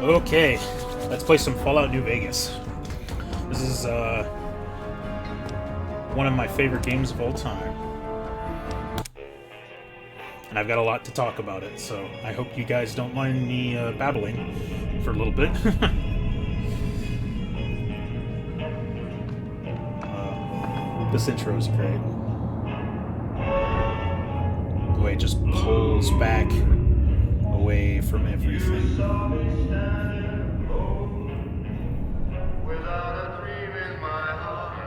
Okay, let's play some Fallout New Vegas. This is one of my favorite games of all time. And I've got a lot to talk about it, so I hope you guys don't mind me babbling for a little bit. This intro is great. The way it just pulls back away from everything.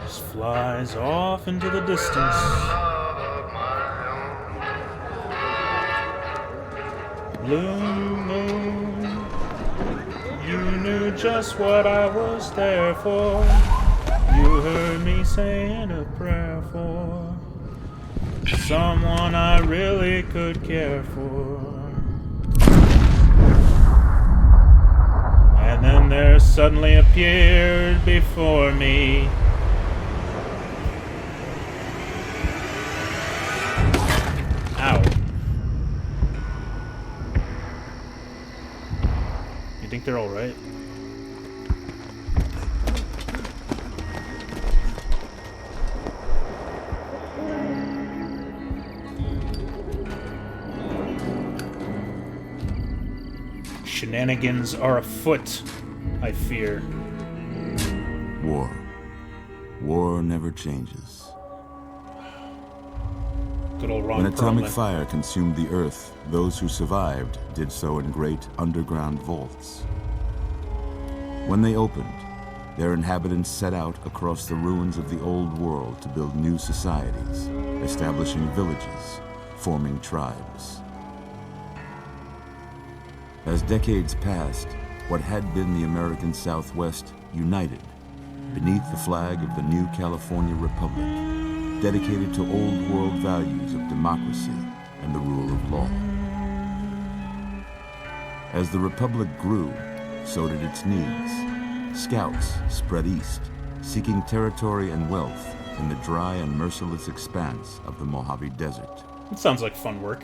Just flies off into the distance. Blue moon, you knew just what I was there for. You heard me saying a prayer for someone I really could care for. And then there suddenly appeared before me ow. You think they're alright? Shenanigans are afoot, I fear. War. War never changes. Good old Ron When atomic Perlman. fire consumed the Earth, those who survived did so in great underground vaults. When they opened, their inhabitants set out across the ruins of the old world to build new societies, establishing villages, forming tribes. As decades passed, what had been the American Southwest united beneath the flag of the new California Republic, dedicated to old world values of democracy and the rule of law. As the Republic grew, so did its needs. Scouts spread east, seeking territory and wealth in the dry and merciless expanse of the Mojave Desert. It sounds like fun work.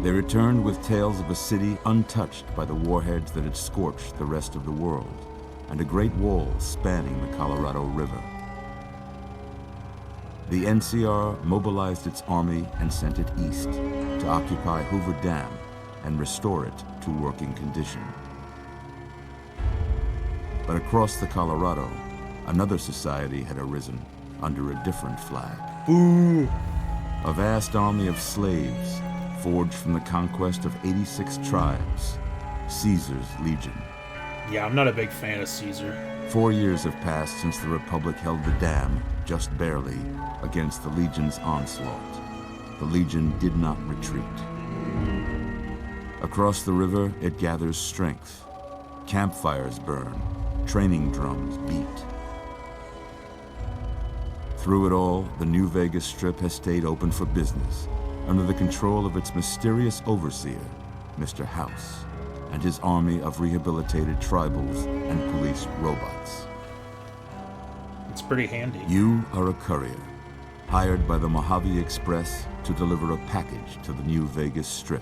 They returned with tales of a city untouched by the warheads that had scorched the rest of the world, and a great wall spanning the Colorado River. The NCR mobilized its army and sent it east to occupy Hoover Dam and restore it to working condition. But across the Colorado, another society had arisen under a different flag. Boo! A vast army of slaves forged from the conquest of 86 tribes, Caesar's Legion. Yeah, I'm not a big fan of Caesar. 4 years have passed since the Republic held the dam, just barely, against the Legion's onslaught. The Legion did not retreat. Across the river, it gathers strength. Campfires burn, training drums beat. Through it all, the New Vegas Strip has stayed open for business, under the control of its mysterious overseer, Mr. House, and his army of rehabilitated tribals and police robots. It's pretty handy. You are a courier, hired by the Mojave Express to deliver a package to the New Vegas Strip.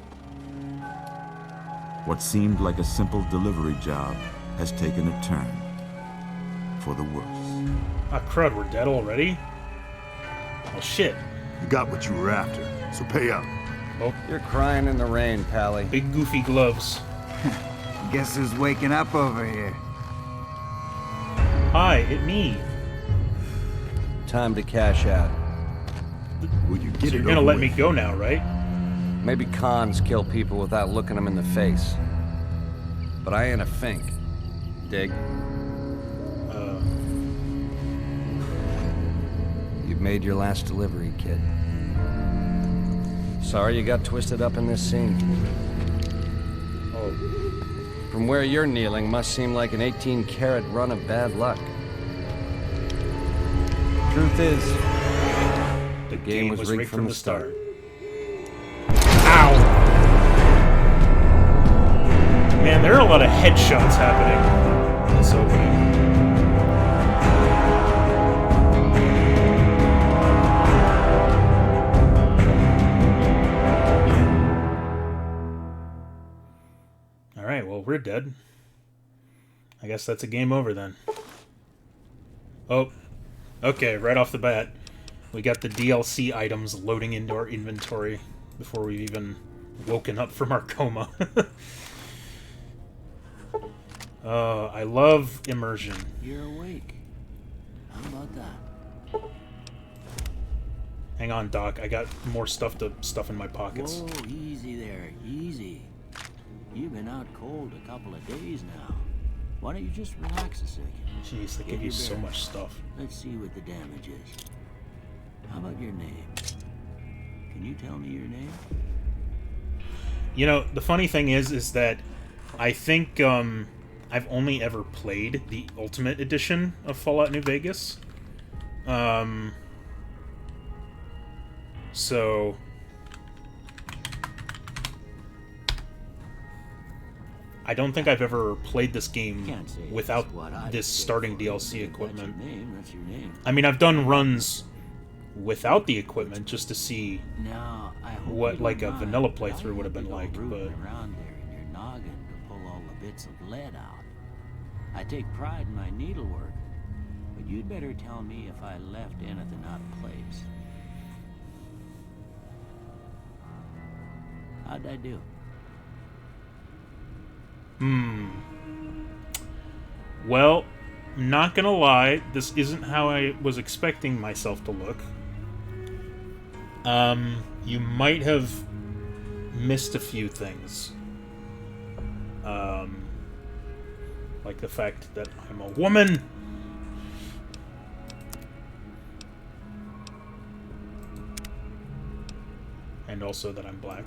What seemed like a simple delivery job has taken a turn for the worse. Ah, crud, we're dead already? Oh, shit. You got what you were after, so pay up. Oh, You're crying in the rain, Pally. big goofy gloves. Guess who's waking up over here? Hi, it me. Time to cash out. Will you get So it you're gonna over let me with? go now, right? Maybe cons kill people without looking them in the face. But I ain't a fink. Dig? You've made your last delivery, kid. Sorry you got twisted up in this scene. Oh, From where you're kneeling must seem like an 18-carat run of bad luck. Truth is, the game was rigged from the start. Ow! Man, there are a lot of headshots happening in this opening. Alright, well, we're dead. I guess that's a game over then. Oh, okay, right off the bat, we got the DLC items loading into our inventory before we've even woken up from our coma. I love immersion. You're awake. How about that? Hang on, Doc. I got more stuff to stuff in my pockets. Whoa, easy there, easy. You've been out cold a couple of days now. Why don't you just relax a second? Jeez, they give you so much stuff. Let's see what the damage is. How about your name? Can you tell me your name? You know, the funny thing is that I think I've only ever played the Ultimate Edition of Fallout New Vegas. So I don't think I've ever played this game without this starting DLC equipment. That's your name. I mean, I've done runs without the equipment just to see Now, I hope what you like don't a mind. vanilla playthrough would have I been like, don't but around there in your noggin to pull all the bits of lead out. I take pride in my needlework, but you'd better tell me if I left anything out of place. How'd I do? Well, not gonna lie, this isn't how I was expecting myself to look. You might have missed a few things. Like the fact that I'm a woman. And also that I'm black.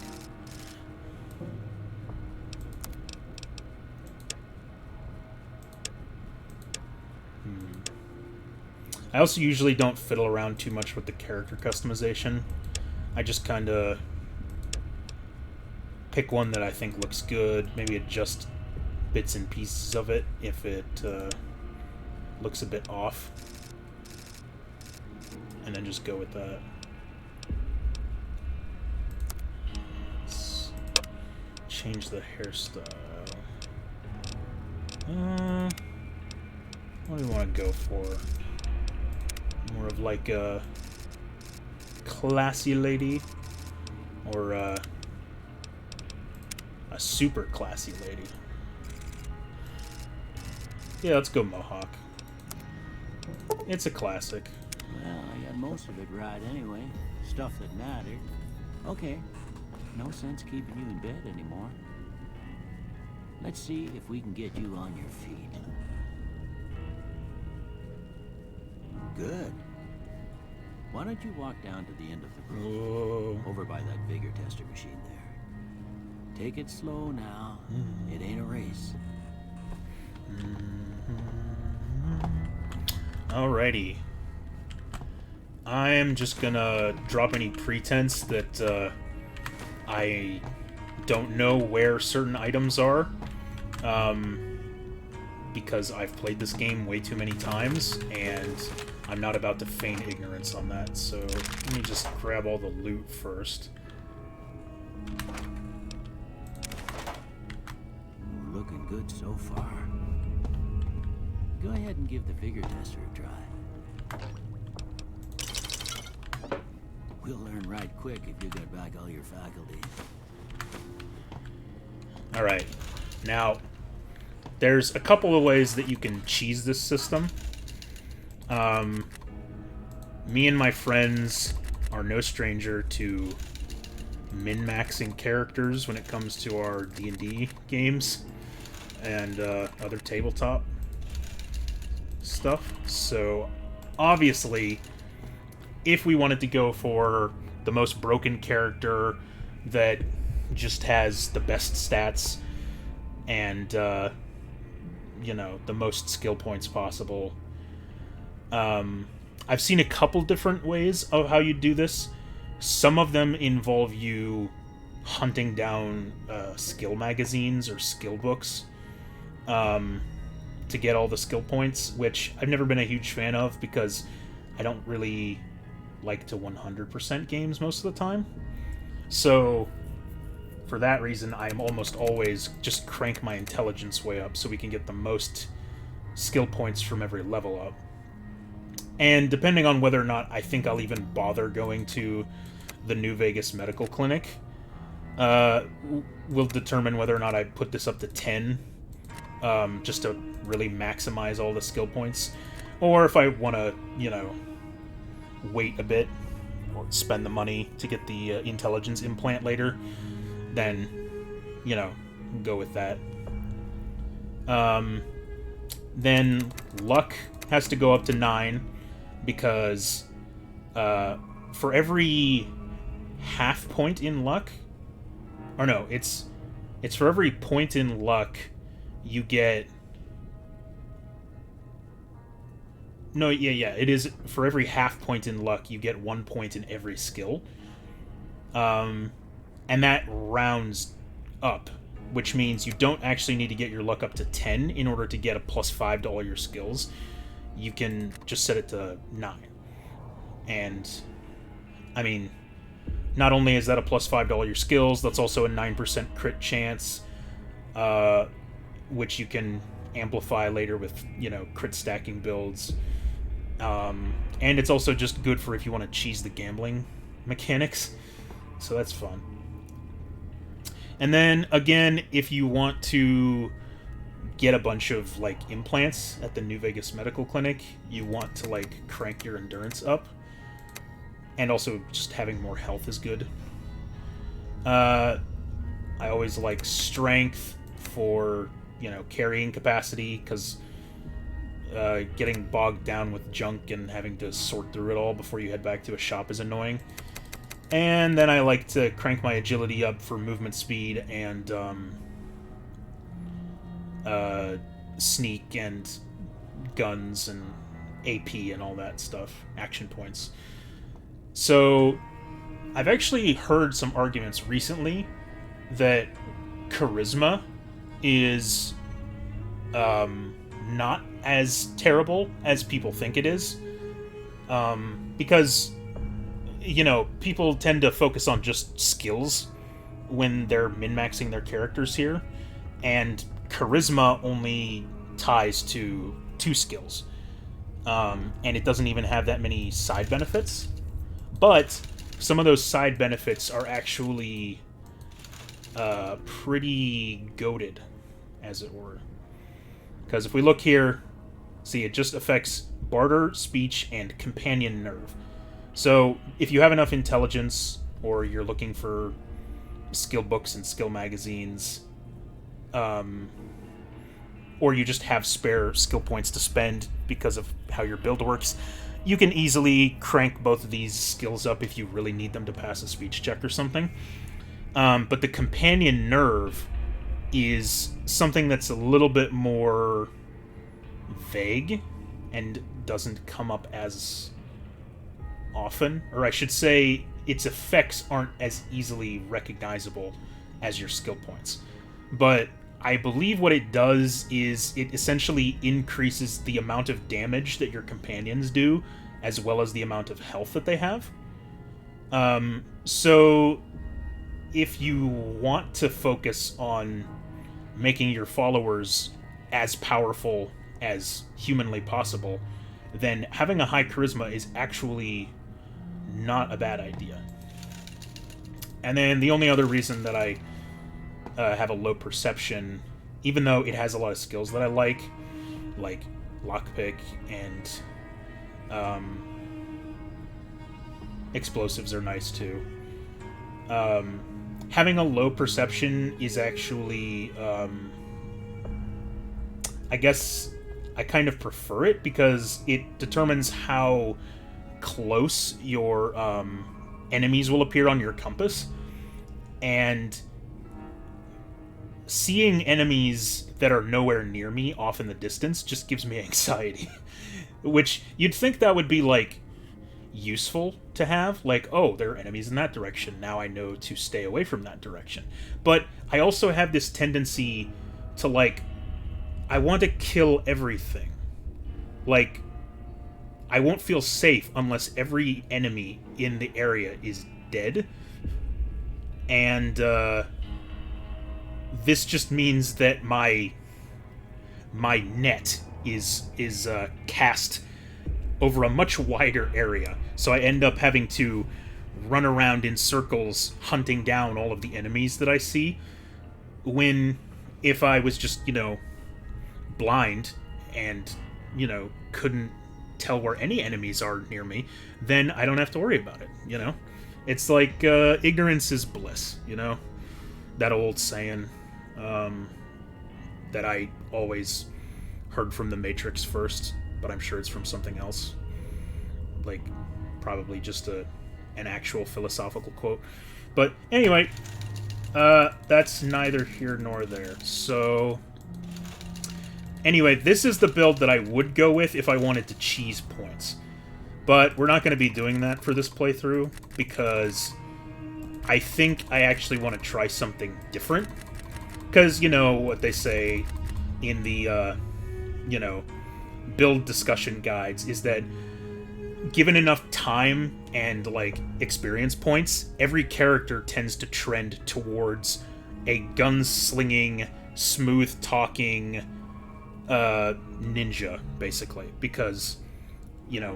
I also usually don't fiddle around too much with the character customization. I just kind of pick one that I think looks good, maybe adjust bits and pieces of it if it looks a bit off, and then just go with that. Let's change the hairstyle. What do we want to go for? More of like a classy lady, or a super classy lady. Yeah, let's go mohawk. It's a classic. Well, I got most of it right anyway. Stuff that mattered. Okay. No sense keeping you in bed anymore. Let's see if we can get you on your feet. Good. Why don't you walk down to the end of the room? Whoa. Over by that vigor tester machine there. Take it slow now. It ain't a race. Alrighty. I am just gonna drop any pretense that I don't know where certain items are, because I've played this game way too many times, and I'm not about to feign ignorance on that, so let me just grab all the loot first. Looking good so far. Go ahead and give the vigor tester a try. We'll learn right quick if you got back all your faculties. Alright, now, there's a couple of ways that you can cheese this system. Me and my friends are no stranger to min-maxing characters when it comes to our D&D games and other tabletop stuff. So, obviously, if we wanted to go for the most broken character that just has the best stats and, you know, the most skill points possible, I've seen a couple different ways of how you do this. Some of them involve you hunting down skill magazines or skill books to get all the skill points, which I've never been a huge fan of because I don't really like to 100% games most of the time. So for that reason, I'm almost always just crank my intelligence way up so we can get the most skill points from every level up. And depending on whether or not I think I'll even bother going to the New Vegas Medical Clinic, will determine whether or not I put this up to 10, just to really maximize all the skill points. Or if I want to, you know, wait a bit, or spend the money to get the intelligence implant later, then, you know, go with that. Then luck has to go up to 9, because for every half point in luck, or no, it's for every point in luck you get. No, yeah, it is for every half point in luck you get 1 point in every skill, and that rounds up, which means you don't actually need to get your luck up to 10 in order to get a +5 to all your skills. You can just set it to 9. And, I mean, not only is that a +5 to all your skills, that's also a 9% crit chance, which you can amplify later with, you know, crit stacking builds. And it's also just good for if you want to cheese the gambling mechanics. So that's fun. And then, again, if you want to get a bunch of, like, implants at the New Vegas Medical Clinic, you want to, like, crank your endurance up. And also, just having more health is good. I always like strength for, you know, carrying capacity, because getting bogged down with junk and having to sort through it all before you head back to a shop is annoying. And then I like to crank my agility up for movement speed and sneak and guns and AP and all that stuff, action points. So I've actually heard some arguments recently that charisma is not as terrible as people think it is, because, you know, people tend to focus on just skills when they're min-maxing their characters here, and charisma only ties to 2 skills, and it doesn't even have that many side benefits. But some of those side benefits are actually pretty goated, as it were. Because if we look here, see, it just affects barter, speech, and companion nerve. So if you have enough intelligence, or you're looking for skill books and skill magazines, or you just have spare skill points to spend because of how your build works, you can easily crank both of these skills up if you really need them to pass a speech check or something. But the companion nerve is something that's a little bit more vague and doesn't come up as often. Or I should say, its effects aren't as easily recognizable as your skill points. But I believe what it does is it essentially increases the amount of damage that your companions do, as well as the amount of health that they have. So if you want to focus on making your followers as powerful as humanly possible, then having a high charisma is actually not a bad idea. And then the only other reason that I have a low perception, even though it has a lot of skills that I like lockpick and explosives are nice too. Having a low perception is actually, I guess I kind of prefer it, because it determines how close your enemies will appear on your compass, and seeing enemies that are nowhere near me off in the distance just gives me anxiety. Which, you'd think that would be, like, useful to have. Like, oh, there are enemies in that direction. Now I know to stay away from that direction. But I also have this tendency to, like, I want to kill everything. Like, I won't feel safe unless every enemy in the area is dead. And, this just means that my net is cast over a much wider area. So I end up having to run around in circles hunting down all of the enemies that I see, when if I was just, blind and, couldn't tell where any enemies are near me, then I don't have to worry about it, It's like ignorance is bliss, that old saying that I always heard from The Matrix first, but I'm sure it's from something else. Like, probably just an actual philosophical quote. But anyway, that's neither here nor there. So, anyway, this is the build that I would go with if I wanted to cheese points. But we're not going to be doing that for this playthrough, because I think I actually want to try something different. Because, what they say in the, build discussion guides is that given enough time and, experience points, every character tends to trend towards a gunslinging, smooth-talking ninja, basically. Because,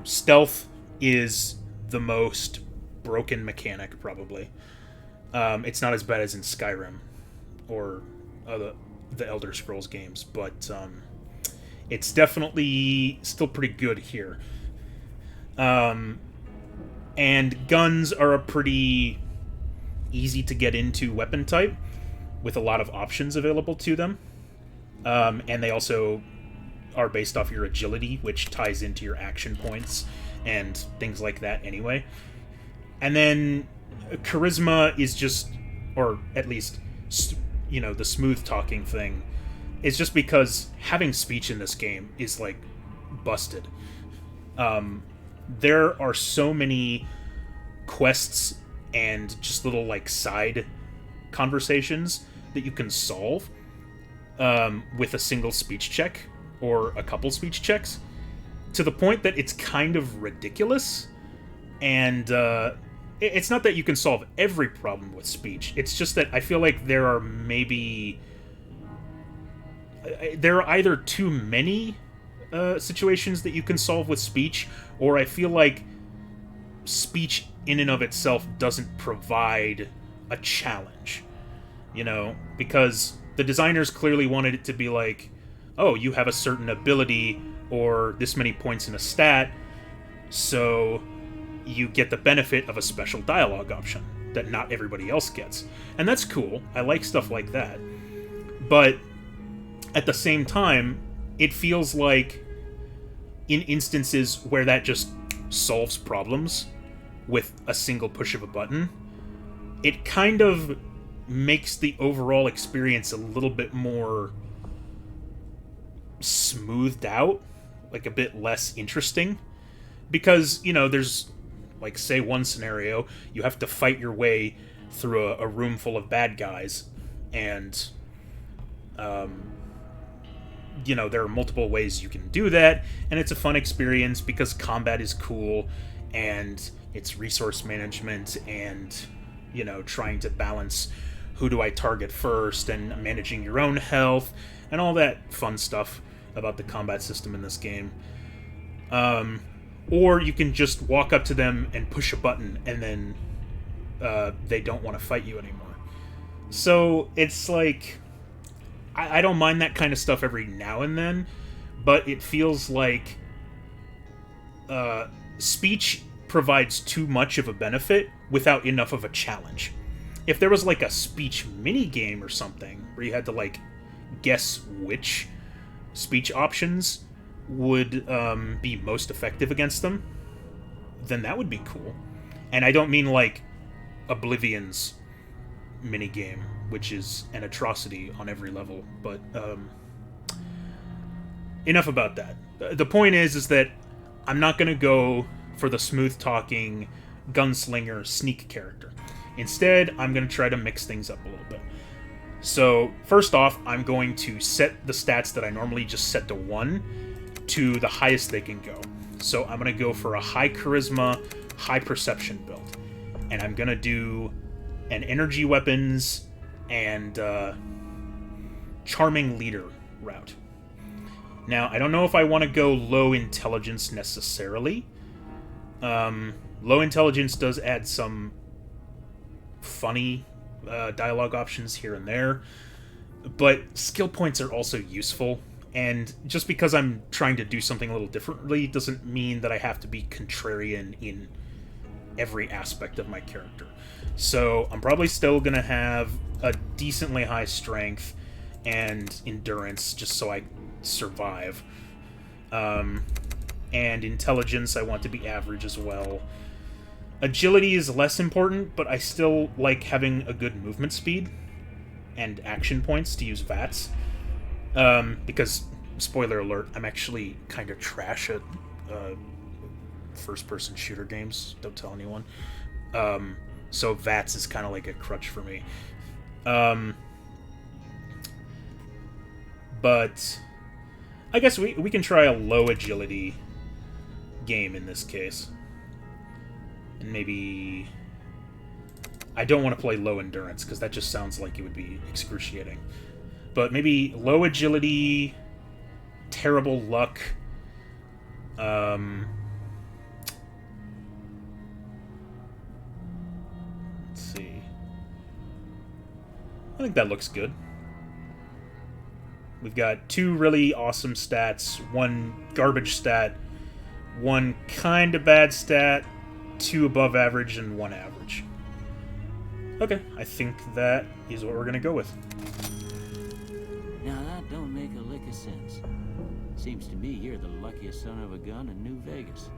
stealth is the most broken mechanic, probably. It's not as bad as in Skyrim or the Elder Scrolls games, but it's definitely still pretty good here. And guns are a pretty easy to get into weapon type, with a lot of options available to them. And they also are based off your agility, which ties into your action points and things like that anyway. And then charisma is just, or at least, the smooth talking thing is just because having speech in this game is, busted. There are so many quests and just little, side conversations that you can solve with a single speech check or a couple speech checks, to the point that it's kind of ridiculous. And it's not that you can solve every problem with speech. It's just that I feel like there are either too many situations that you can solve with speech, or I feel like speech in and of itself doesn't provide a challenge. Because the designers clearly wanted it to be like, oh, you have a certain ability or this many points in a stat, so you get the benefit of a special dialogue option that not everybody else gets. And that's cool. I like stuff like that. But at the same time, it feels like in instances where that just solves problems with a single push of a button, it kind of makes the overall experience a little bit more smoothed out, a bit less interesting. Because, there's, say one scenario, you have to fight your way through a room full of bad guys, and there are multiple ways you can do that, and it's a fun experience because combat is cool, and it's resource management, and, trying to balance who do I target first, and managing your own health, and all that fun stuff about the combat system in this game. Or you can just walk up to them and push a button, and then they don't want to fight you anymore. So it's I don't mind that kind of stuff every now and then, but it feels like speech provides too much of a benefit without enough of a challenge. If there was a speech mini game or something where you had to guess which speech options would be most effective against them, then that would be cool. And I don't mean Oblivion's minigame, which is an atrocity on every level, but enough about that. The point is that I'm not going to go for the smooth-talking gunslinger sneak character. Instead, I'm going to try to mix things up a little bit. So, first off, I'm going to set the stats that I normally just set to 1 to the highest they can go. So I'm going to go for a high charisma, high perception build. And I'm going to do an energy weapons and charming leader route. Now, I don't know if I want to go low intelligence necessarily. Low intelligence does add some funny dialogue options here and there, but skill points are also useful, and just because I'm trying to do something a little differently doesn't mean that I have to be contrarian in every aspect of my character. So I'm probably still going to have a decently high strength and endurance just so I survive. And intelligence I want to be average as well. Agility is less important, but I still like having a good movement speed and action points to use VATS. Because, spoiler alert, I'm actually kind of trash at first-person shooter games. Don't tell anyone. So VATS is kind of like a crutch for me. But I guess we can try a low agility game in this case. And maybe... I don't want to play low endurance, because that just sounds like it would be excruciating. But maybe low agility, terrible luck, let's see. I think that looks good. We've got 2 really awesome stats, 1 garbage stat, 1 kind of bad stat, 2 above average, and 1 average. Okay, I think that is what we're going to go with. Now that don't make a lick of sense. Seems to me you're the luckiest son of a gun in New Vegas.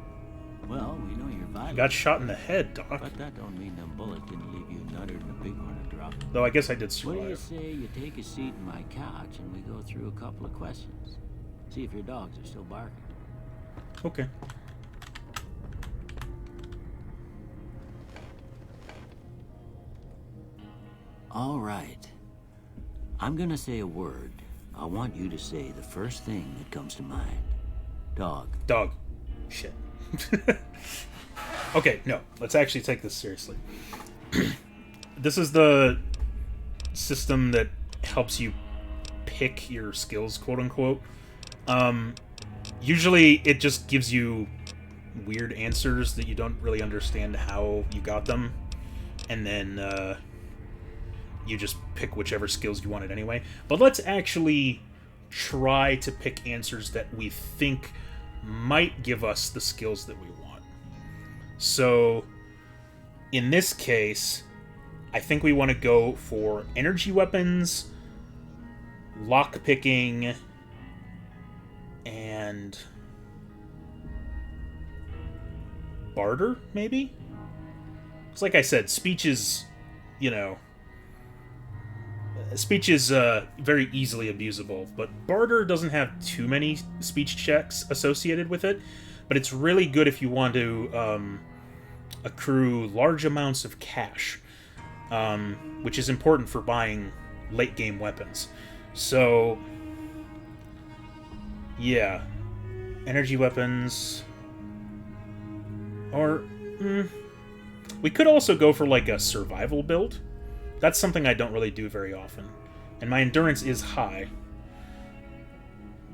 Well, we know you're violent. Got shot in the head, Doc. But that don't mean them bullets didn't leave you nuttered in a bighorn to drop. Though I guess I did What do you survive. say you take a seat in my couch and we go through a couple of questions? See if your dogs are still barking. Okay. All right. I'm gonna say a word. I want you to say the first thing that comes to mind. Dog. Dog. Shit. Okay, no. Let's actually take this seriously. This is the system that helps you pick your skills, quote-unquote. Usually it just gives you weird answers that you don't really understand how you got them. And then, you just pick whichever skills you wanted anyway. But let's actually try to pick answers that we think might give us the skills that we want. So, in this case, I think we want to go for energy weapons, lockpicking, and barter, maybe? It's like I said, speech is, speech is very easily abusable, but barter doesn't have too many speech checks associated with it, but it's really good if you want to accrue large amounts of cash, which is important for buying late-game weapons. So, yeah. Energy weapons. Or, we could also go for, like, a survival build. That's something I don't really do very often. And my endurance is high.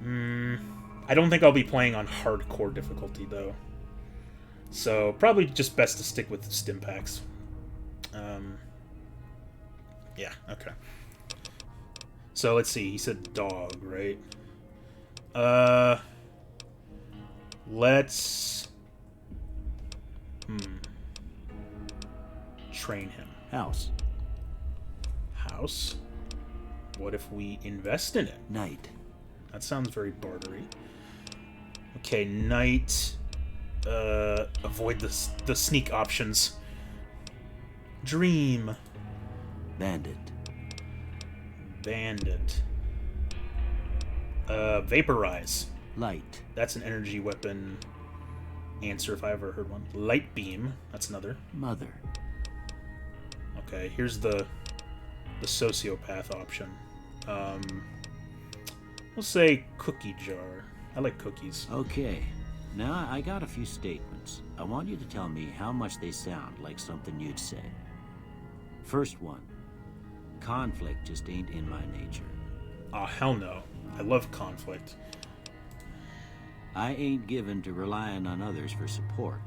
I don't think I'll be playing on hardcore difficulty, though. So, probably just best to stick with stim packs. Yeah, okay. So, let's see. He said dog, right? Let's... train him. House. House? What if we invest in it? Night. That sounds very bartery. Okay, night. Avoid the sneak options. Dream. Bandit. Bandit. Vaporize. Light. That's an energy weapon answer if I ever heard one. Light beam. That's another. Mother. Okay, here's the sociopath option. We'll say cookie jar. I like cookies. Okay. Now, I got a few statements. I want you to tell me how much they sound like something you'd say. First one. Conflict just ain't in my nature. Oh, hell no. I love conflict. I ain't given to relying on others for support.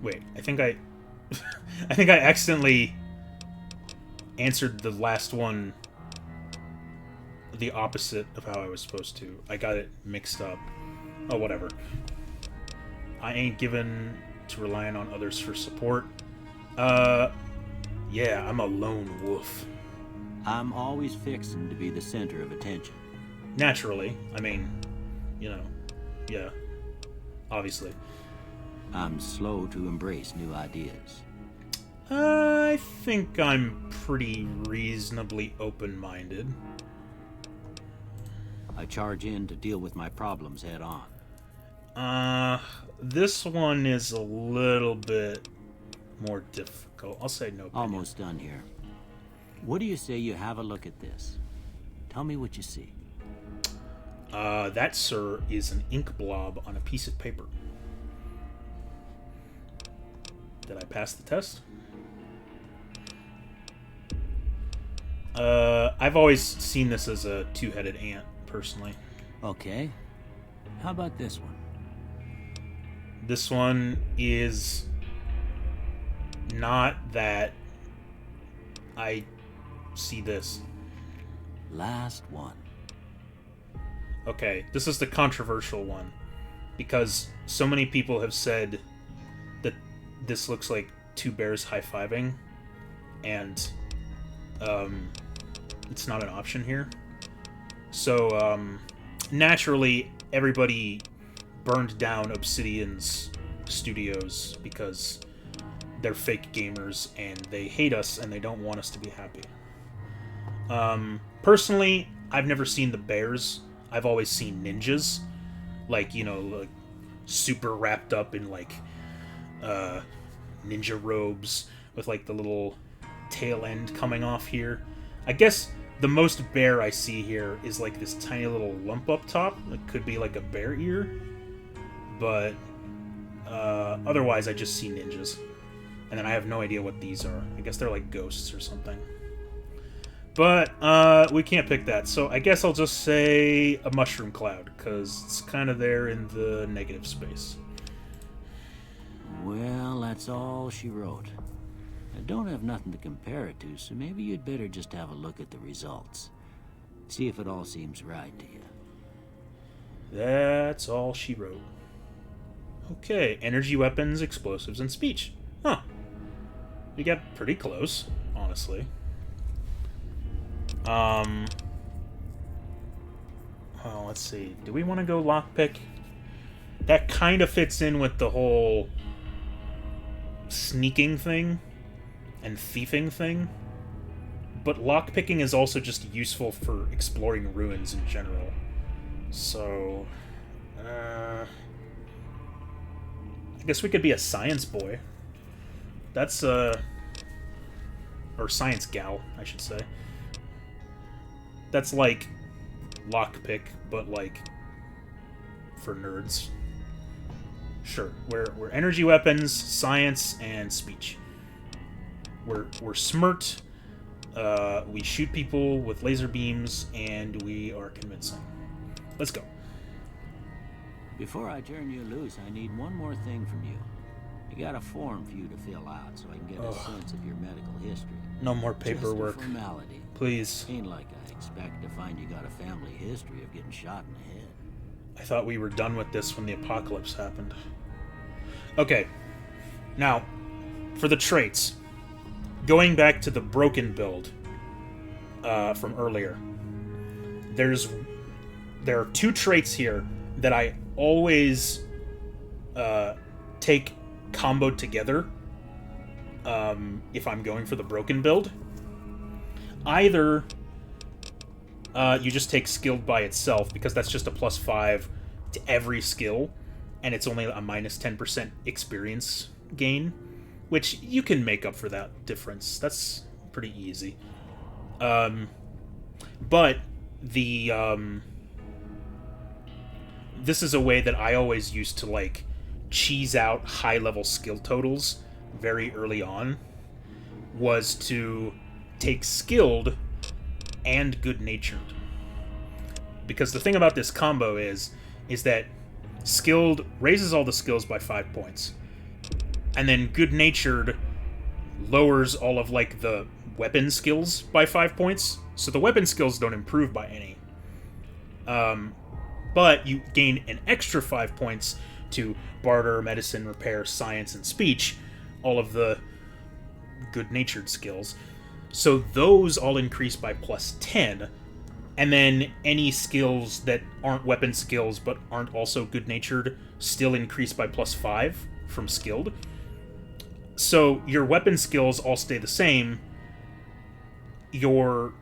Wait, I think I... I think I accidentally answered the last one the opposite of how I was supposed to. I got it mixed up. Oh, whatever. I ain't given to relying on others for support. Yeah, I'm a lone wolf. I'm always fixing to be the center of attention. Naturally. I mean, you know, yeah. Obviously. I'm slow to embrace new ideas. I think I'm pretty reasonably open-minded. I charge in to deal with my problems head on. This one is a little bit more difficult. I'll say no opinion. Almost done here. What do you say you have a look at this? Tell me what you see. That, sir, is an ink blob on a piece of paper. Did I pass the test? I've always seen this as a two-headed ant, personally. Okay. How about this one? This one is not that. I see this. Last one. Okay, this is the controversial one, because so many people have said that this looks like two bears high-fiving, and it's not an option here. So naturally, everybody burned down Obsidian's studios because they're fake gamers and they hate us and they don't want us to be happy. Personally, I've never seen the bears. I've always seen ninjas, like, you know, like super wrapped up in like ninja robes with like the little tail end coming off here. I guess the most bear I see here is like this tiny little lump up top. It could be like a bear ear, but otherwise I just see ninjas. And then I have no idea what these are. I guess they're like ghosts or something. But we can't pick that, so I guess I'll just say a mushroom cloud, because it's kind of there in the negative space. Well, that's all she wrote. I don't have nothing to compare it to, so maybe you'd better just have a look at the results. See if it all seems right to you. That's all she wrote. Okay, energy weapons, explosives, and speech. Huh. We got pretty close, honestly. Oh, let's see. Do we want to go lockpick? That kind of fits in with the whole sneaking thing and thieving thing. But lockpicking is also just useful for exploring ruins in general. So, I guess we could be a science boy. That's, or science gal, I should say. That's like lockpick, but like for nerds. Sure, we're energy weapons, science, and speech. We're smart. We shoot people with laser beams, and we are convincing. Let's go. Before I turn you loose, I need one more thing from you. I got a form for you to fill out so I can get a sense of your medical history. No more paperwork. Just a formality. Please. Ain't like I expect to find you got a family history of getting shot in the head. I thought we were done with this when the apocalypse happened. Okay. Now, for the traits. Going back to the broken build from earlier. There are two traits here that I always take comboed together if I'm going for the broken build. Either you just take skilled by itself, because that's just a +5 to every skill, and it's only a minus 10% experience gain, which you can make up for that difference. That's pretty easy. But the this is a way that I always used to like cheese out high-level skill totals very early on, was to take skilled and good-natured. Because the thing about this combo is is that skilled raises all the skills by 5 points, and then good-natured lowers all of like the weapon skills by 5 points. So the weapon skills don't improve by any. But you gain an extra 5 points to barter, medicine, repair, science, and speech, all of the good-natured skills. So those all increase by plus 10, and then any skills that aren't weapon skills but aren't also good-natured still increase by plus 5 from skilled. So your weapon skills all stay the same. Your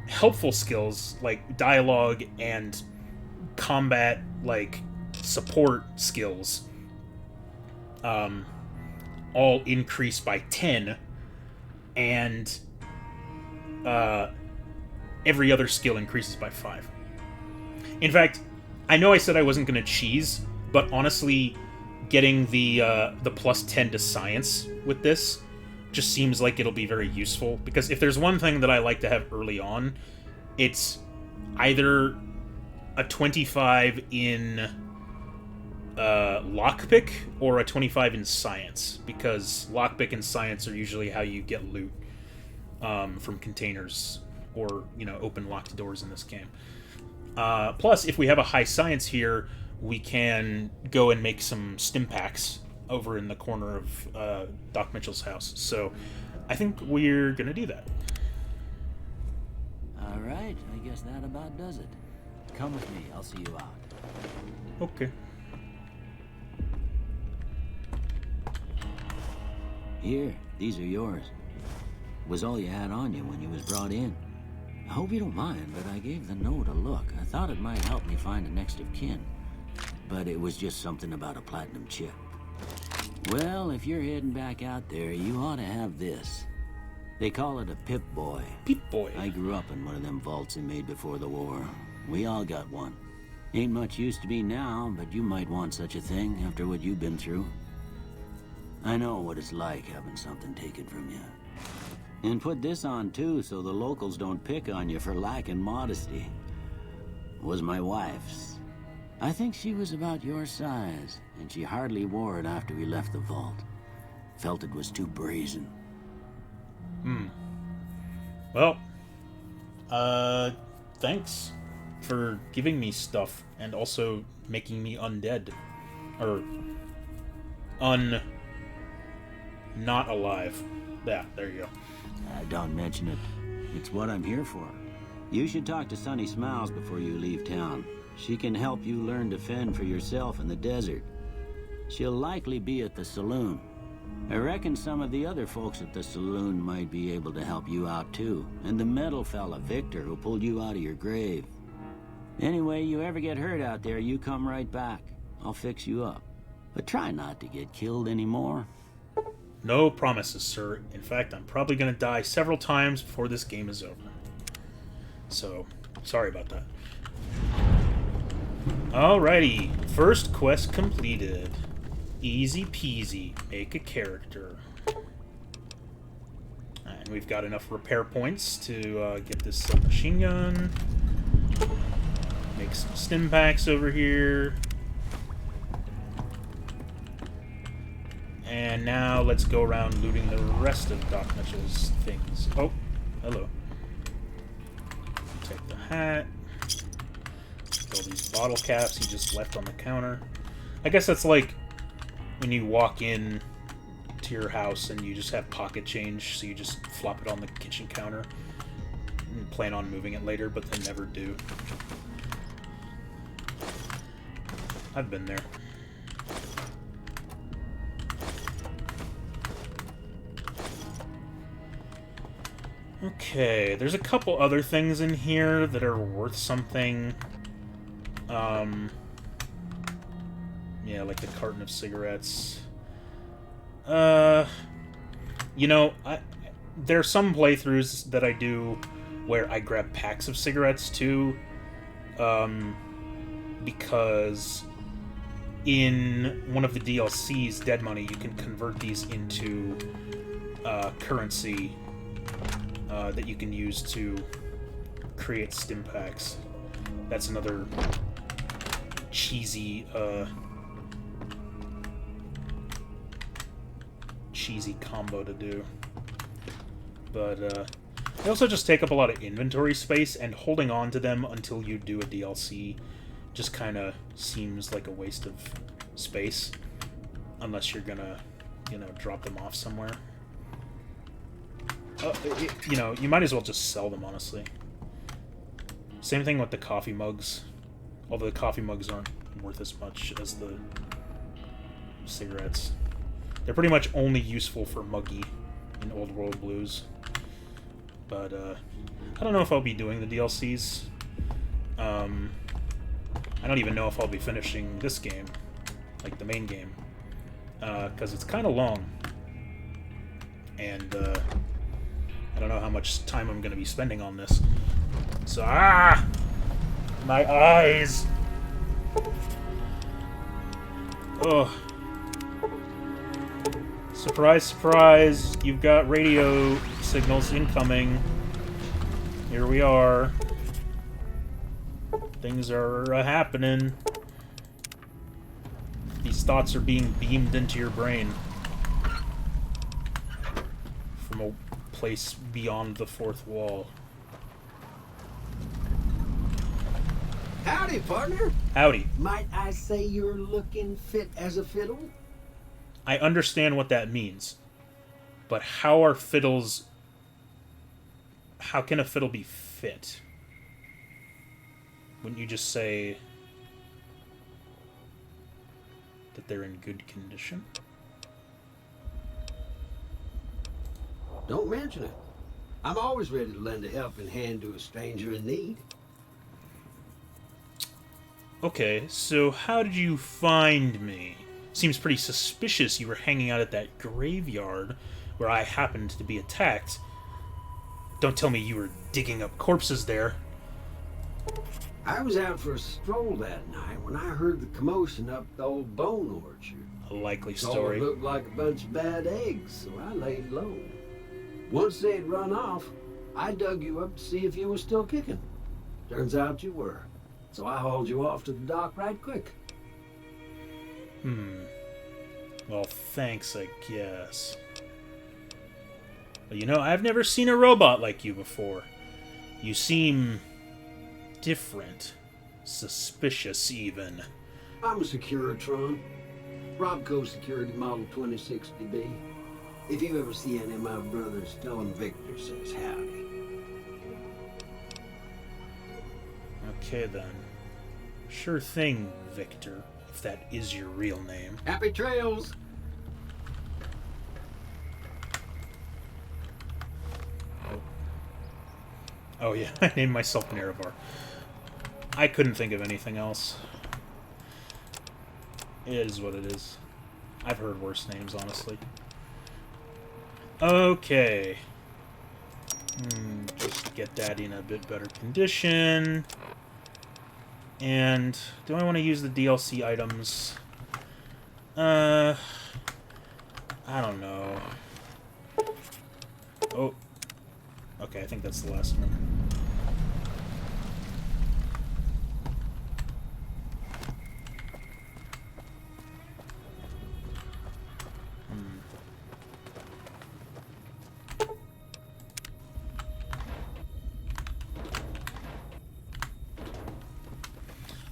helpful skills, like dialogue and combat, like support skills, all increase by 10, and every other skill increases by 5. In fact, I know I said I wasn't going to cheese, but honestly, getting the plus 10 to science with this just seems like it'll be very useful, because if there's one thing that I like to have early on, it's either a 25 in lockpick or a 25 in science, because lockpick and science are usually how you get loot from containers or, you know, open locked doors in this game. Plus, if we have a high science here, we can go and make some stim packs over in the corner of Doc Mitchell's house. So I think we're gonna do that. All right, I guess that about does it. Come with me, I'll see you out. Okay. Here, these are yours. Was all you had on you when you was brought in. I hope you don't mind, but I gave the note a look. I thought it might help me find a next of kin. But it was just something about a platinum chip. Well, if you're heading back out there, you ought to have this. They call it a Pip-Boy. Pip-Boy. I grew up in one of them vaults they made before the war. We all got one. Ain't much use to be now, but you might want such a thing after what you've been through. I know what it's like having something taken from you. And put this on too, so the locals don't pick on you for lacking modesty. Was my wife's. I think she was about your size, and she hardly wore it after we left the vault. Felt it was too brazen. Well, thanks for giving me stuff and also making me undead. Or not alive. Yeah, there you go. Don't mention it. It's what I'm here for. You should talk to Sunny Smiles before you leave town. She can help you learn to fend for yourself in the desert. She'll likely be at the saloon. I reckon some of the other folks at the saloon might be able to help you out too. And the metal fella, Victor, who pulled you out of your grave. Anyway, you ever get hurt out there, you come right back. I'll fix you up. But try not to get killed anymore. No promises, sir. In fact, I'm probably going to die several times before this game is over. So, sorry about that. Alrighty, first quest completed. Easy peasy, make a character. And we've got enough repair points to get this submachine gun. Make some stim packs over here. And now let's go around looting the rest of Doc Mitchell's things. Oh, hello. Take the hat. All these bottle caps he just left on the counter. I guess that's like when you walk in to your house and you just have pocket change, so you just flop it on the kitchen counter and plan on moving it later, but then never do. I've been there. Okay, there's a couple other things in here that are worth something. Yeah, like the carton of cigarettes. You know, there are some playthroughs that I do where I grab packs of cigarettes too, because in one of the DLCs, Dead Money, you can convert these into currency that you can use to create stim packs. That's another cheesy, cheesy combo to do. But, they also just take up a lot of inventory space, and holding on to them until you do a DLC just kind of seems like a waste of space. Unless you're gonna, you know, drop them off somewhere. You know, you might as well just sell them, honestly. Same thing with the coffee mugs. Although the coffee mugs aren't worth as much as the cigarettes. They're pretty much only useful for Muggy in Old World Blues. But, I don't know if I'll be doing the DLCs. I don't even know if I'll be finishing this game. Like, the main game. Because it's kind of long. And, I don't know how much time I'm going to be spending on this. So, my eyes! Ugh. Surprise, surprise, you've got radio signals incoming. Here we are. Things are happening. These thoughts are being beamed into your brain. From a place beyond the fourth wall. Howdy, partner. Howdy. Might I say you're looking fit as a fiddle? I understand what that means. But how are fiddles... How can a fiddle be fit? Wouldn't you just say... that they're in good condition? Don't mention it. I'm always ready to lend a helping hand to a stranger in need. Okay, so how did you find me? Seems pretty suspicious you were hanging out at that graveyard where I happened to be attacked. Don't tell me you were digging up corpses there. I was out for a stroll that night when I heard the commotion up the old bone orchard. A likely It story. looked like a bunch of bad eggs, so I laid low. Once they'd run off, I dug you up to see if you were still kicking. Turns out you were. So I hauled you off to the dock right quick. Well, thanks, I guess. But you know, I've never seen a robot like you before. You seem... different. Suspicious, even. I'm a Securitron. Robco Security Model 2060B. If you ever see any of my brothers, tell them Victor says howdy. Okay, then. Sure thing, Victor, if that is your real name. Happy trails! Oh yeah, I named myself Nerevar. I couldn't think of anything else. It is what it is. I've heard worse names, honestly. Okay. Just get that in a bit better condition. And do I want to use the DLC items? I don't know. Oh. Okay, I think that's the last one.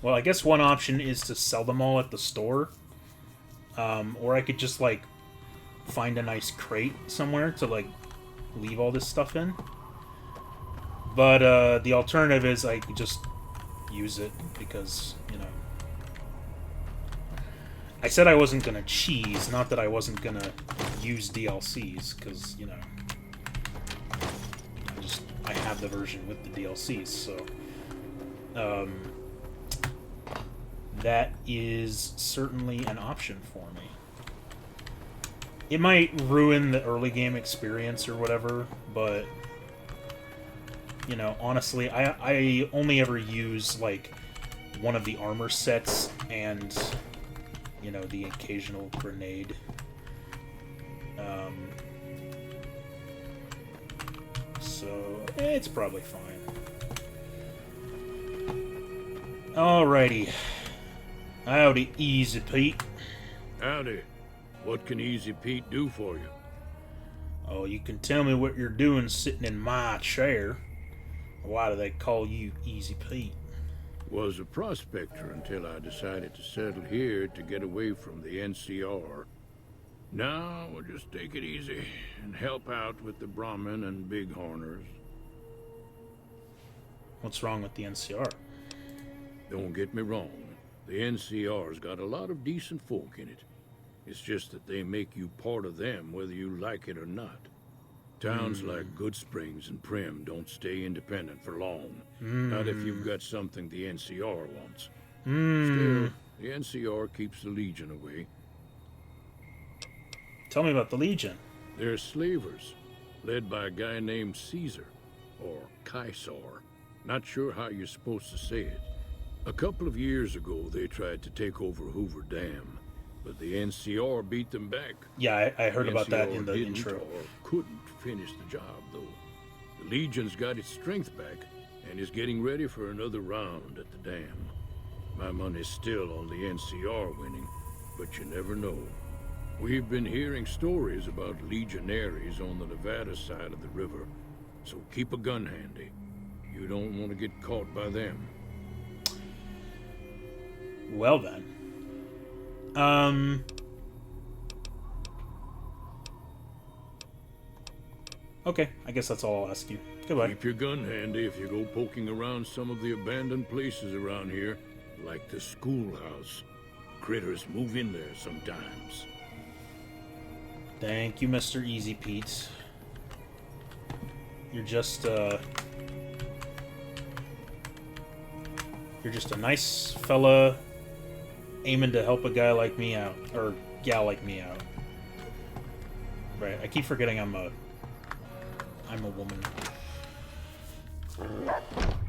Well, I guess one option is to sell them all at the store. Or I could just, like, find a nice crate somewhere to, like, leave all this stuff in. But, the alternative is I could just use it because, you know... I said I wasn't gonna cheese, not that I wasn't gonna use DLCs, because, you know... I have the version with the DLCs, so... that is certainly an option for me. It might ruin the early game experience or whatever, but... You know, honestly, I only ever use, like, one of the armor sets and, you know, the occasional grenade. So, it's probably fine. Alrighty. Howdy, Easy Pete. Howdy. What can Easy Pete do for you? Oh, you can tell me what you're doing sitting in my chair. Why do they call you Easy Pete? Was a prospector until I decided to settle here to get away from the NCR. Now we'll just take it easy and help out with the Brahmin and Bighorners. What's wrong with the NCR? Don't get me wrong. The NCR's got a lot of decent folk in it. It's just that they make you part of them whether you like it or not. Towns like Goodsprings and Prim don't stay independent for long. Not if you've got something the NCR wants. Still, the NCR keeps the Legion away. Tell me about the Legion. They're slavers, led by a guy named Caesar, or Caesar. Not sure how you're supposed to say it. A couple of years ago, they tried to take over Hoover Dam, but the NCR beat them back. Yeah, I heard The about that NCR in the didn't intro. Or couldn't finish the job, though. The Legion's got its strength back and is getting ready for another round at the dam. My money's still on the NCR winning, but you never know. We've been hearing stories about legionaries on the Nevada side of the river, so keep a gun handy. You don't want to get caught by them. Well then. Okay, I guess that's all I'll ask you. Goodbye. Keep your gun handy if you go poking around some of the abandoned places around here, like the schoolhouse. Critters move in there sometimes. Thank you, Mr. Easy Pete. You're just a nice fella aiming to help a guy like me out, or gal like me out. Right, I keep forgetting I'm a woman.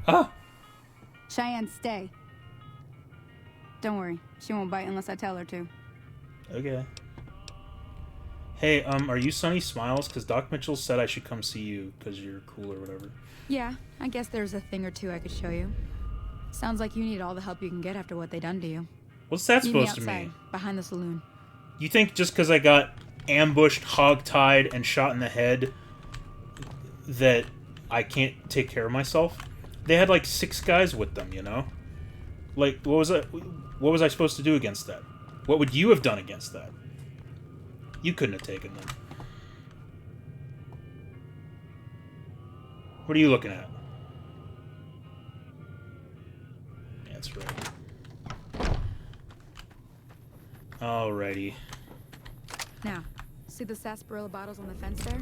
Ah! Cheyenne, stay. Don't worry, she won't bite unless I tell her to. Okay. Hey, are you Sunny Smiles? Because Doc Mitchell said I should come see you because you're cool or whatever. Yeah, I guess there's a thing or two I could show you. Sounds like you need all the help you can get after what they done to you. What's that Meet me supposed to outside, mean? behind the saloon. You think just because I got ambushed, hogtied, and shot in the head that I can't take care of myself? They had like 6 guys with them, you know? Like, what was I supposed to do against that? What would you have done against that? You couldn't have taken them. What are you looking at? That's right. Alrighty. Now, see the sarsaparilla bottles on the fence there?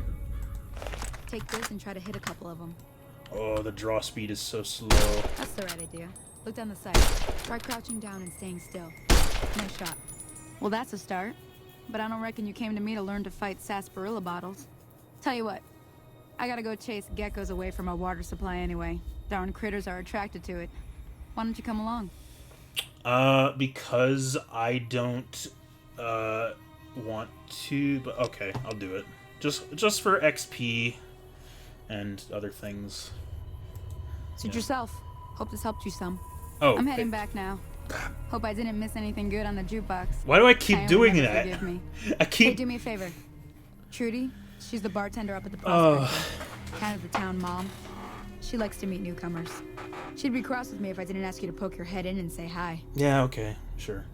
Take this and try to hit a couple of them. Oh, the draw speed is so slow. That's the right idea. Look down the sight. Try crouching down and staying still. Nice shot. Well, that's a start. But I don't reckon you came to me to learn to fight sarsaparilla bottles. Tell you what, I gotta go chase geckos away from our water supply anyway. Darn critters are attracted to it. Why don't you come along? Because I don't, want to, but okay, I'll do it. Just for XP and other things. Suit Yeah. yourself. Hope this helped you some. Oh, I'm heading back now. Hope I didn't miss anything good on the jukebox. Why do I keep Cheyenne doing will never that? forgive me. I Hey, keep. do me a favor. Trudy, she's the bartender up at the Oh. Prospector. Kind of the town mom. She likes to meet newcomers. She'd be cross with me if I didn't ask you to poke your head in and say hi. Yeah, okay, sure.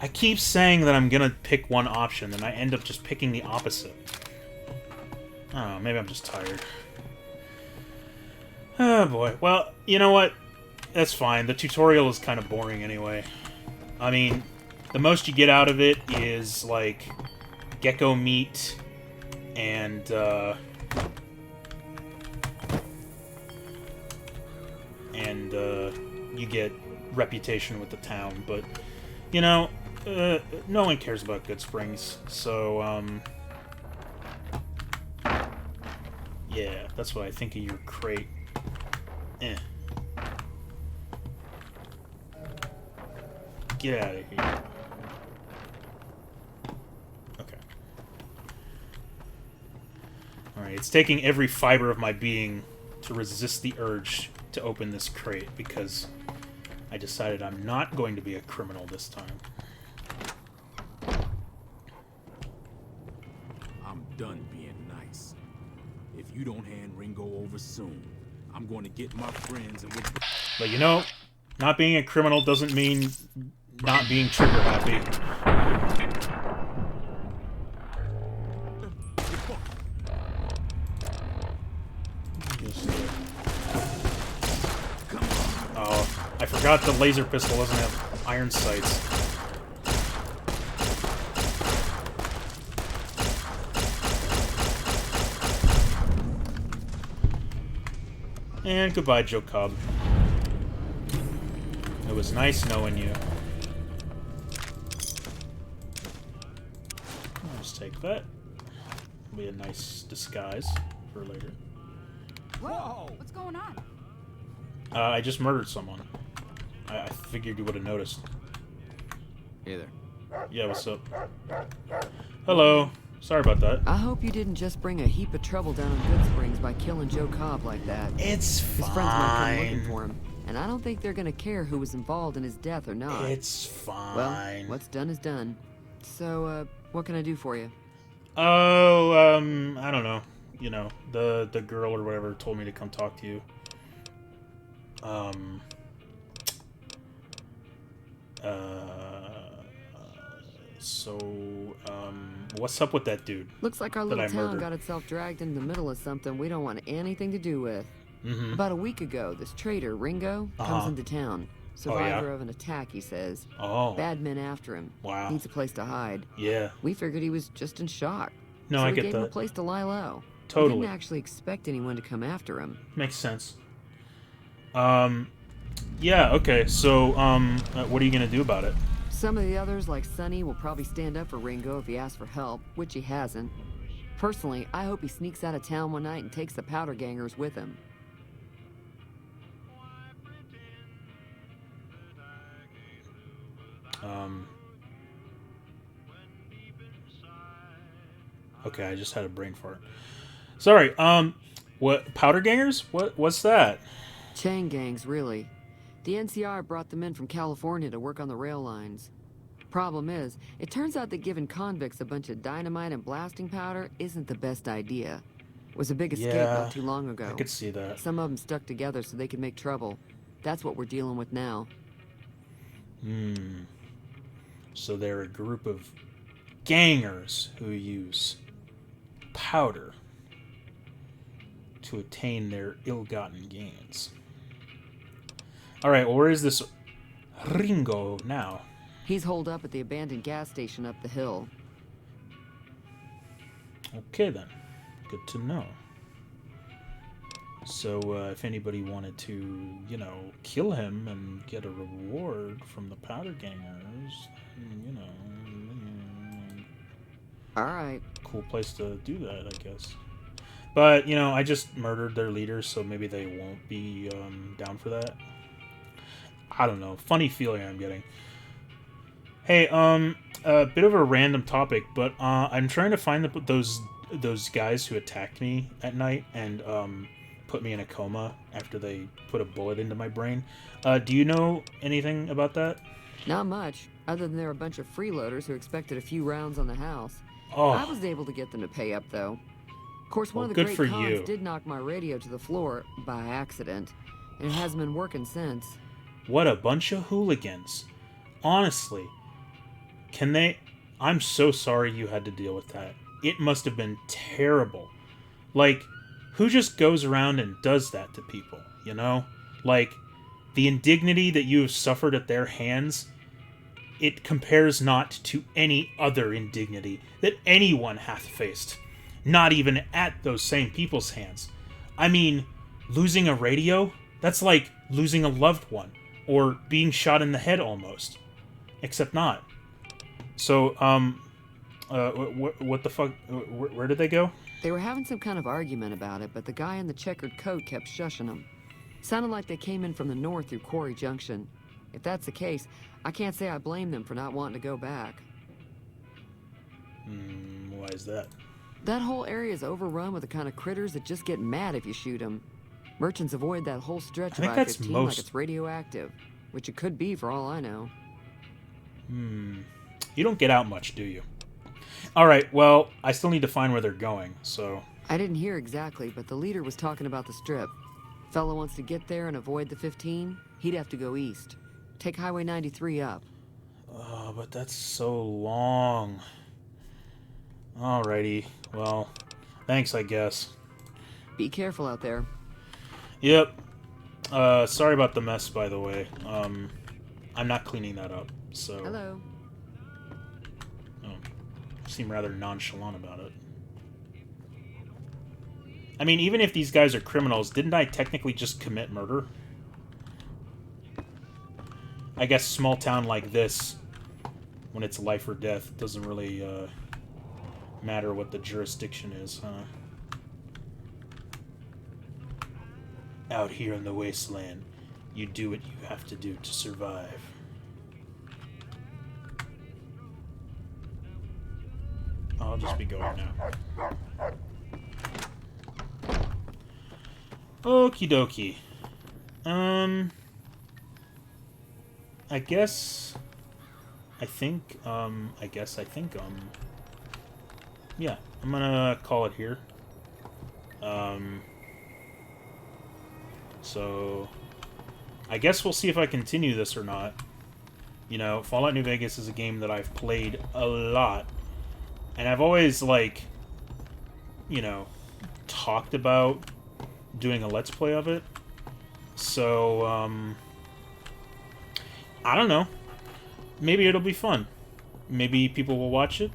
I keep saying that I'm gonna pick one option, and I end up just picking the opposite. I don't know, maybe I'm just tired. Oh boy. Well, you know what? That's fine. The tutorial is kind of boring anyway. I mean, the most you get out of it is, like, gecko meat and, you get reputation with the town, but, you know, no one cares about Goodsprings, so, yeah, that's what I think of your crate. Eh. Get out of here. Okay. Alright, it's taking every fiber of my being to resist the urge to open this crate, because I decided I'm not going to be a criminal this time. I'm done being nice. If you don't hand Ringo over soon, I'm going to get my friends and we'll... But you know, not being a criminal doesn't mean not being trigger happy. Oh, I forgot the laser pistol doesn't have iron sights. And goodbye, Joe Cobb. It was nice knowing you. I'll just take that. It'll be a nice disguise for later. Whoa! What's going on? I just murdered someone. I figured you would have noticed. Hey there. Yeah, what's up? Hello. Sorry about that. I hope you didn't just bring a heap of trouble down on Good Springs by killing Joe Cobb like that. It's His friends might come looking fine. for him, and I don't think they're gonna care who was involved in his death or not. It's fine. Well, what's done is done. So, what can I do for you? Oh, I don't know. You know, the girl or whatever told me to come talk to you. What's up with that dude? Looks like our that little I town murdered? got itself dragged into the middle of something we don't want anything to do with. Mm-hmm. About a week ago, this traitor, Ringo, comes into town. Survivor yeah? of an attack, he says. Oh. Bad men after him. Wow. Needs a place to hide. Yeah. We figured he was just in shock. No, so I we get gave him a that. place to lie low. Totally. We didn't actually expect anyone to come after him. Makes sense. Yeah, okay. So, what are you gonna do about it? Some of the others, like Sonny, will probably stand up for Ringo if he asks for help, which he hasn't. Personally, I hope he sneaks out of town one night and takes the powder gangers with him. Okay, I just had a brain fart. Sorry, what, powder gangers? What's that? Chain gangs, really. The NCR brought them in from California to work on the rail lines. Problem is, it turns out that giving convicts a bunch of dynamite and blasting powder isn't the best idea. Was a big escape not too long ago. I could see that. Some of them stuck together so they could make trouble. That's what we're dealing with now. So they're a group of gangers who use powder to attain their ill-gotten gains. Alright, well, where is this Ringo now? He's holed up at the abandoned gas station up the hill. Okay, then. Good to know. So, if anybody wanted to, you know, kill him and get a reward from the powder gangers, you know... Alright. Cool place to do that, I guess. But, you know, I just murdered their leaders, so maybe they won't be down for that. I don't know. Funny feeling I'm getting. Hey, a bit of a random topic, but I'm trying to find those guys who attacked me at night and put me in a coma after they put a bullet into my brain. Do you know anything about that? Not much, other than they're a bunch of freeloaders who expected a few rounds on the house. Oh. I was able to get them to pay up, though. Of course, one Well, of the good great for cons you. did knock my radio to the floor by accident, and it hasn't been working since. What a bunch of hooligans. Honestly. Can they... I'm so sorry you had to deal with that. It must have been terrible. Like, who just goes around and does that to people, you know? Like, the indignity that you have suffered at their hands, it compares not to any other indignity that anyone hath faced. Not even at those same people's hands. I mean, losing a radio? That's like losing a loved one. Or being shot in the head almost. Except not. So, what the fuck? Where did they go? They were having some kind of argument about it, but the guy in the checkered coat kept shushing them. Sounded like they came in from the north through Quarry Junction. If that's the case, I can't say I blame them for not wanting to go back. Why is that? That whole area is overrun with the kind of critters that just get mad if you shoot them. Merchants avoid that whole stretch I think of that's I-15 most- like it's radioactive. which it could be for all I know. You don't get out much, do you? Alright, well, I still need to find where they're going, so... I didn't hear exactly, but the leader was talking about the Strip. Fella wants to get there and avoid the 15, he'd have to go east. Take Highway 93 up. Oh, but that's so long. Alrighty, well, thanks, I guess. Be careful out there. Yep. Sorry about the mess, by the way. I'm not cleaning that up, so... Hello. Oh, seem rather nonchalant about it. I mean, even if these guys are criminals, didn't I technically just commit murder? I guess small town like this, when it's life or death, doesn't really matter what the jurisdiction is, huh? Out here in the wasteland, you do what you have to do to survive. I'll just be going now. Okie dokie. I think, yeah, I'm gonna call it here. So, I guess we'll see if I continue this or not. You know, Fallout New Vegas is a game that I've played a lot. And I've always, like, you know, talked about doing a Let's Play of it. So, I don't know. Maybe it'll be fun. Maybe people will watch it.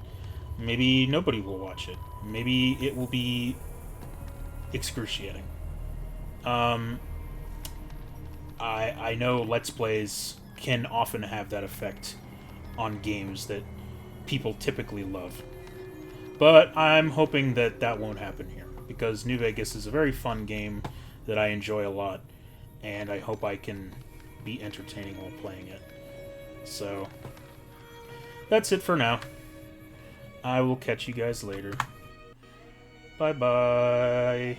Maybe nobody will watch it. Maybe it will be excruciating. I know Let's Plays can often have that effect on games that people typically love. But I'm hoping that that won't happen here, because New Vegas is a very fun game that I enjoy a lot, and I hope I can be entertaining while playing it. So, that's it for now. I will catch you guys later. Bye-bye.